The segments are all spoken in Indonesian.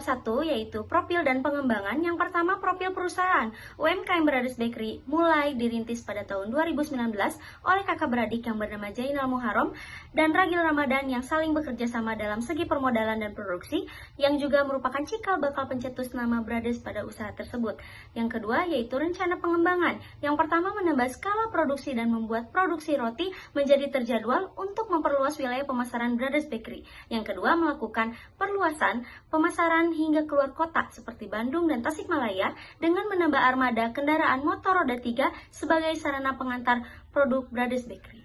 bab 1 yaitu profil dan pengembangan. Yang pertama, profil perusahaan. UMKM Brothers Bakery mulai dirintis pada tahun 2019 oleh kakak beradik yang bernama Jainal Muharram dan Ragil Ramadan yang saling bekerja sama dalam segi permodalan dan produksi, yang juga merupakan cikal bakal pencetus nama Brothers pada usaha tersebut. Yang kedua yaitu rencana pengembangan. Yang pertama, menambah skala produksi dan membuat produksi roti menjadi terjadwal untuk memperluas wilayah pemasaran Brothers Bakery. Yang kedua, melakukan perluasan pemasaran hingga keluar kota seperti Bandung dan Tasikmalaya dengan menambah armada kendaraan motor roda 3 sebagai sarana pengantar produk Brothers Bakery.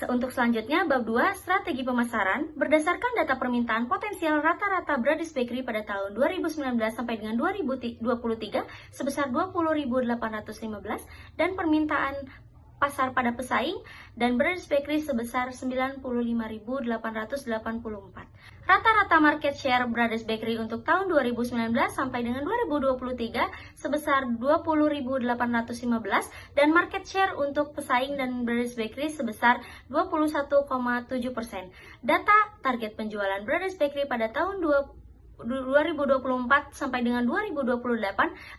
Untuk selanjutnya, bab 2, strategi pemasaran. Berdasarkan data permintaan potensial rata-rata Brothers Bakery pada tahun 2019 sampai dengan 2023 sebesar 20.815 dan permintaan pasar pada pesaing dan Brothers Bakery sebesar 95.884. Rata-rata market share Brothers Bakery untuk tahun 2019 sampai dengan 2023 sebesar 20.815 dan market share untuk pesaing dan Brothers Bakery sebesar 21,7%. Data target penjualan Brothers Bakery pada tahun 2024 sampai dengan 2028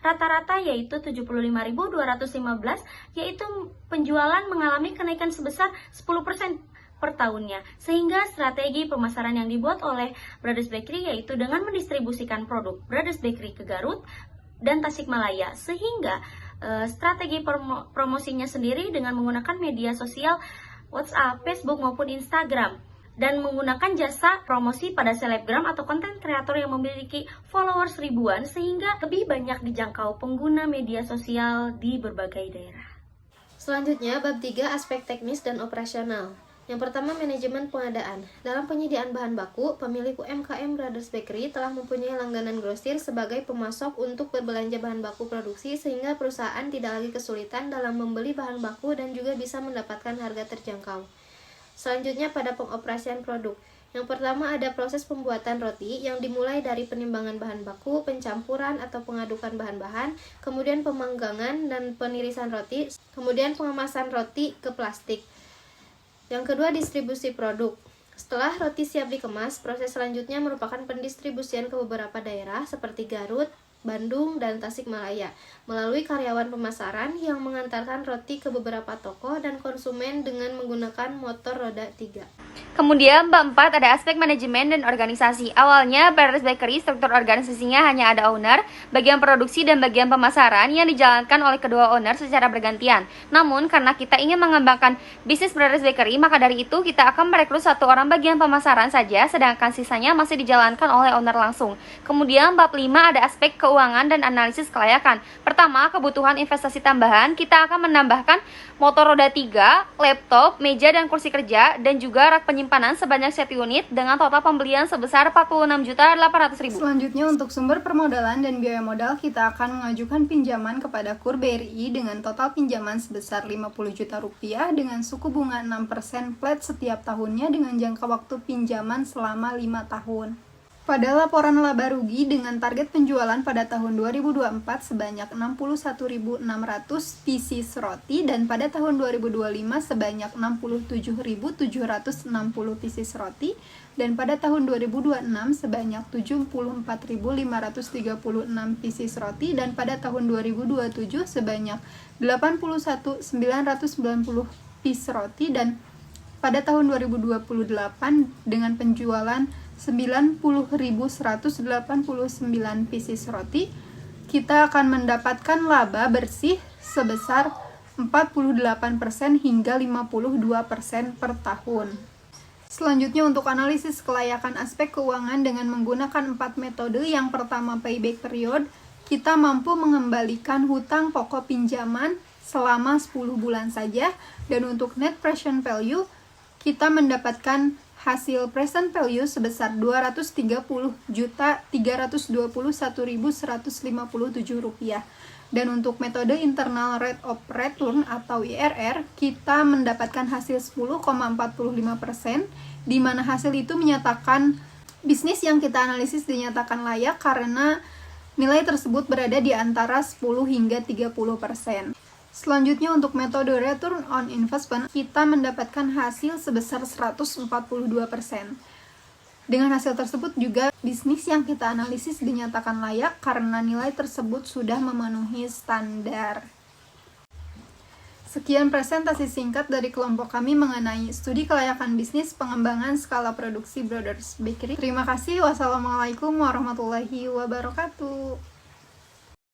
rata-rata yaitu 75.215, yaitu penjualan mengalami kenaikan sebesar 10% per tahunnya. Sehingga strategi pemasaran yang dibuat oleh Brothers Bakery yaitu dengan mendistribusikan produk Brothers Bakery ke Garut dan Tasikmalaya, sehingga strategi promosinya sendiri dengan menggunakan media sosial WhatsApp, Facebook maupun Instagram, dan menggunakan jasa promosi pada selebgram atau konten kreator yang memiliki followers ribuan sehingga lebih banyak dijangkau pengguna media sosial di berbagai daerah. Selanjutnya, bab 3, aspek teknis dan operasional. Yang pertama, manajemen pengadaan. Dalam penyediaan bahan baku, pemilik UMKM Brothers Bakery telah mempunyai langganan grosir sebagai pemasok untuk berbelanja bahan baku produksi sehingga perusahaan tidak lagi kesulitan dalam membeli bahan baku dan juga bisa mendapatkan harga terjangkau. Selanjutnya, pada pengoperasian produk. Yang pertama, ada proses pembuatan roti yang dimulai dari penimbangan bahan baku, pencampuran atau pengadukan bahan-bahan, kemudian pemanggangan dan penirisan roti, kemudian pengemasan roti ke plastik. Yang kedua, distribusi produk. Setelah roti siap dikemas, proses selanjutnya merupakan pendistribusian ke beberapa daerah seperti Garut, Bandung, dan Tasikmalaya melalui karyawan pemasaran yang mengantarkan roti ke beberapa toko dan konsumen dengan menggunakan motor roda 3. Kemudian bab 4 ada aspek manajemen dan organisasi. Awalnya Brothers Bakery struktur organisasinya hanya ada owner, bagian produksi dan bagian pemasaran yang dijalankan oleh kedua owner secara bergantian. Namun karena kita ingin mengembangkan bisnis Brothers Bakery, maka dari itu kita akan merekrut satu orang bagian pemasaran saja, sedangkan sisanya masih dijalankan oleh owner langsung. Kemudian bab 5 ada aspek keuangan dan analisis kelayakan. Pertama, kebutuhan investasi tambahan. Kita akan menambahkan motor roda 3, laptop, meja dan kursi kerja, dan juga rak penyimpanan sebanyak 1 unit dengan total pembelian sebesar 46.800.000. Selanjutnya, untuk sumber permodalan dan biaya modal, kita akan mengajukan pinjaman kepada KUR BRI dengan total pinjaman sebesar 50 juta rupiah dengan suku bunga 6% flat setiap tahunnya dengan jangka waktu pinjaman selama 5 tahun. Pada laporan laba rugi dengan target penjualan pada tahun 2024 sebanyak 61.600 pieces roti dan pada tahun 2025 sebanyak 67.760 pieces roti dan pada tahun 2026 sebanyak 74.536 pieces roti dan pada tahun 2027 sebanyak 81.990 pieces roti dan pada tahun 2028 dengan penjualan 90.189 pieces roti, kita akan mendapatkan laba bersih sebesar 48% hingga 52% per tahun. Selanjutnya, untuk analisis kelayakan aspek keuangan dengan menggunakan 4 metode. Yang pertama, payback period. Kita mampu mengembalikan hutang pokok pinjaman selama 10 bulan saja, dan untuk net present value kita mendapatkan hasil present value sebesar Rp230.321.157. Dan untuk metode internal rate of return atau IRR, kita mendapatkan hasil 10,45%, di mana hasil itu menyatakan bisnis yang kita analisis dinyatakan layak karena nilai tersebut berada di antara 10 hingga 30%. Selanjutnya, untuk metode return on investment, kita mendapatkan hasil sebesar 142%. Dengan hasil tersebut juga bisnis yang kita analisis dinyatakan layak karena nilai tersebut sudah memenuhi standar. Sekian presentasi singkat dari kelompok kami mengenai studi kelayakan bisnis pengembangan skala produksi Brothers Bakery. Terima kasih. Wassalamualaikum warahmatullahi wabarakatuh.